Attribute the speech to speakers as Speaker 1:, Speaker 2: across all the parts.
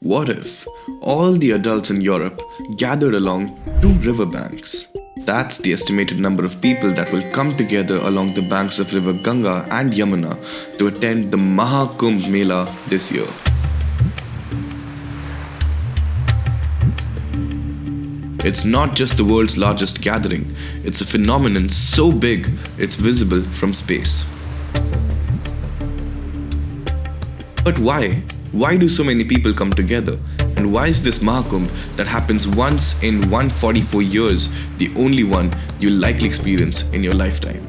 Speaker 1: What if all the adults in Europe gathered along two riverbanks? That's the estimated number of people that will come together along the banks of river Ganga and Yamuna to attend the Maha Kumbh Mela this year. It's not just the world's largest gathering, it's a phenomenon so big it's visible from space. But why? Why do so many people come together? And why is this Mahakumbh that happens once in 144 years the only one you'll likely experience in your lifetime?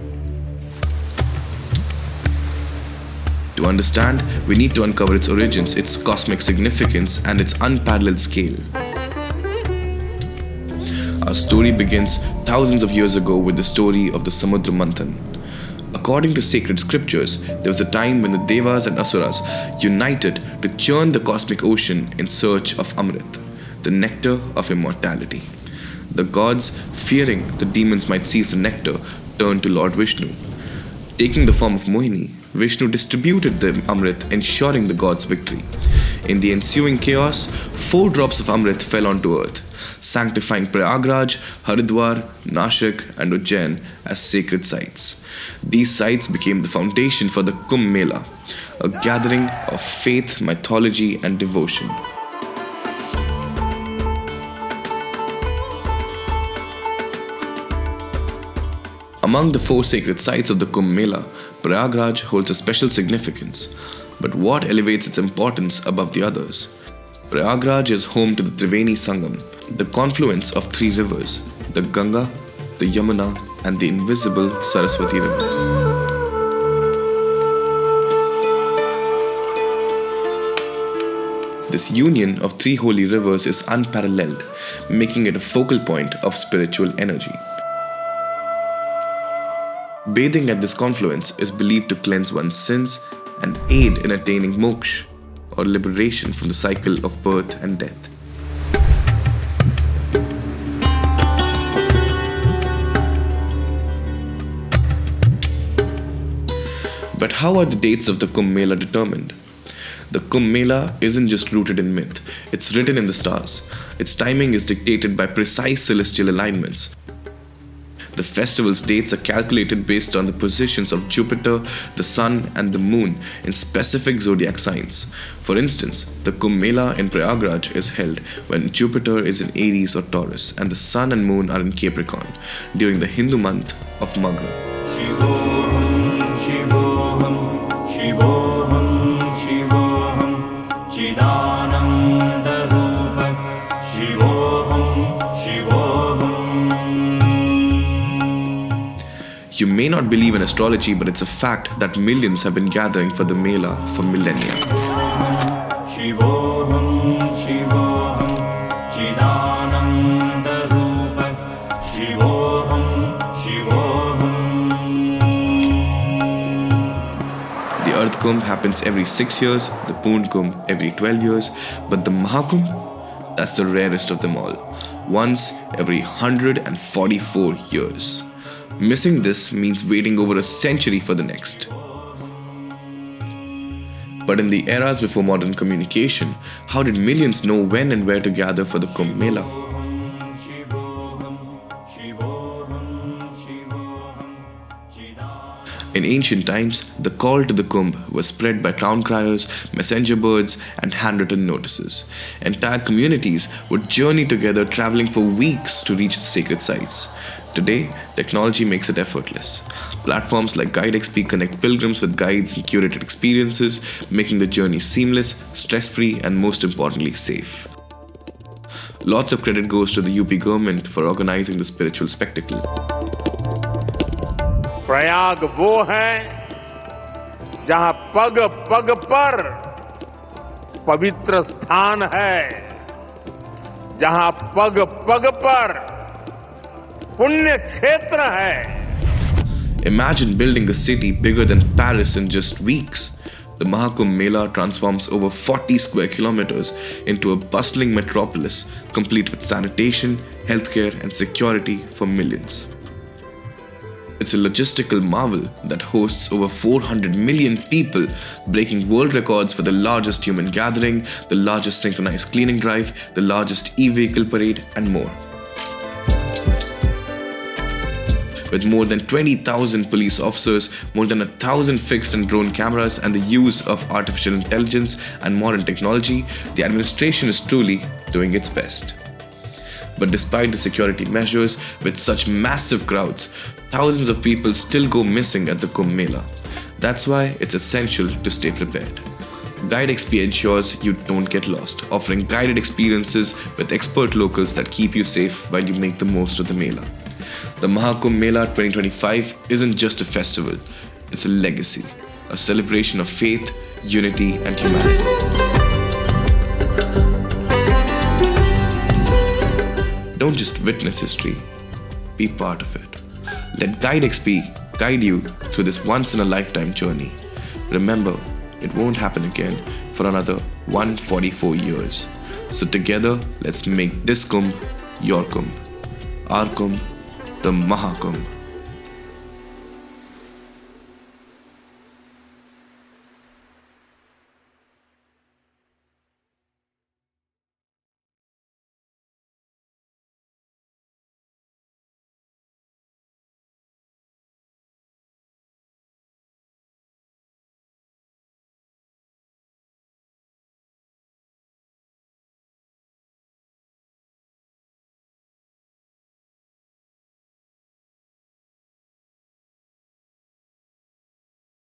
Speaker 1: To understand, we need to uncover its origins, its cosmic significance, and its unparalleled scale. Our story begins thousands of years ago with the story of the Samudra Manthan. According to sacred scriptures, there was a time when the Devas and Asuras united to churn the cosmic ocean in search of Amrit, the nectar of immortality. The gods, fearing the demons might seize the nectar, turned to Lord Vishnu. Taking the form of Mohini, Vishnu distributed the Amrit, ensuring the gods' victory. In the ensuing chaos, 4 drops of Amrit fell onto earth, sanctifying Prayagraj, Haridwar, Nashik, and Ujjain as sacred sites. These sites became the foundation for the Kumbh Mela, a gathering of faith, mythology, and devotion. Among the 4 sacred sites of the Kumbh Mela, Prayagraj holds a special significance. But what elevates its importance above the others? Prayagraj is home to the Triveni Sangam, the confluence of 3 rivers, the Ganga, the Yamuna, and the invisible Saraswati River. This union of 3 holy rivers is unparalleled, making it a focal point of spiritual energy. Bathing at this confluence is believed to cleanse one's sins and aid in attaining moksha, or liberation from the cycle of birth and death. But how are the dates of the Kumbh Mela determined? The Kumbh Mela isn't just rooted in myth, it's written in the stars. Its timing is dictated by precise celestial alignments. The festival's dates are calculated based on the positions of Jupiter, the Sun, and the Moon in specific zodiac signs. For instance, the Kumbh Mela in Prayagraj is held when Jupiter is in Aries or Taurus and the Sun and Moon are in Capricorn during the Hindu month of Magha. Shivoham, Shivoham, Shivoham, Shivoham, Chidananda Rupa, Shivoham, Shivoham. You may not believe in astrology, but it's a fact that millions have been gathering for the Mela for millennia. The Earth Kumbh happens every 6 years, the Poon Kumbh every 12 years, but the Mahakumbh, that's the rarest of them all, once every 144 years. Missing this means waiting over a century for the next. But in the eras before modern communication, how did millions know when and where to gather for the Kumbh Mela? In ancient times, the call to the Kumbh was spread by town criers, messenger birds, and handwritten notices. Entire communities would journey together, traveling for weeks to reach the sacred sites. Today, technology makes it effortless. Platforms like GydeXP connect pilgrims with guides and curated experiences, making the journey seamless, stress-free, and most importantly, safe. Lots of credit goes to the UP government for organizing the spiritual spectacle.
Speaker 2: Prayag वो है जहां पग पग पर पवित्र स्थान है, जहां पग पग पर पुण्य क्षेत्र है.
Speaker 1: Imagine building a city bigger than Paris in just weeks. The Mahakumbh Mela transforms over 40 square kilometers into a bustling metropolis, complete with sanitation, healthcare, and security for millions. It's a logistical marvel that hosts over 400 million people, breaking world records for the largest human gathering, the largest synchronized cleaning drive, the largest e-vehicle parade, and more. With more than 20,000 police officers, more than 1,000 fixed and drone cameras, and the use of artificial intelligence and modern technology, the administration is truly doing its best. But despite the security measures, with such massive crowds, thousands of people still go missing at the Kumbh Mela. That's why it's essential to stay prepared. GydeXP ensures you don't get lost, offering guided experiences with expert locals that keep you safe while you make the most of the Mela. The Mahakumbh Mela 2025 isn't just a festival, it's a legacy, a celebration of faith, unity, and humanity. Don't just witness history, be part of it. Let GydeXP guide you through this once-in-a-lifetime journey. Remember, it won't happen again for another 144 years. So together, let's make this Kumbh your Kumbh. Our Kumbh, the Mahakumbh.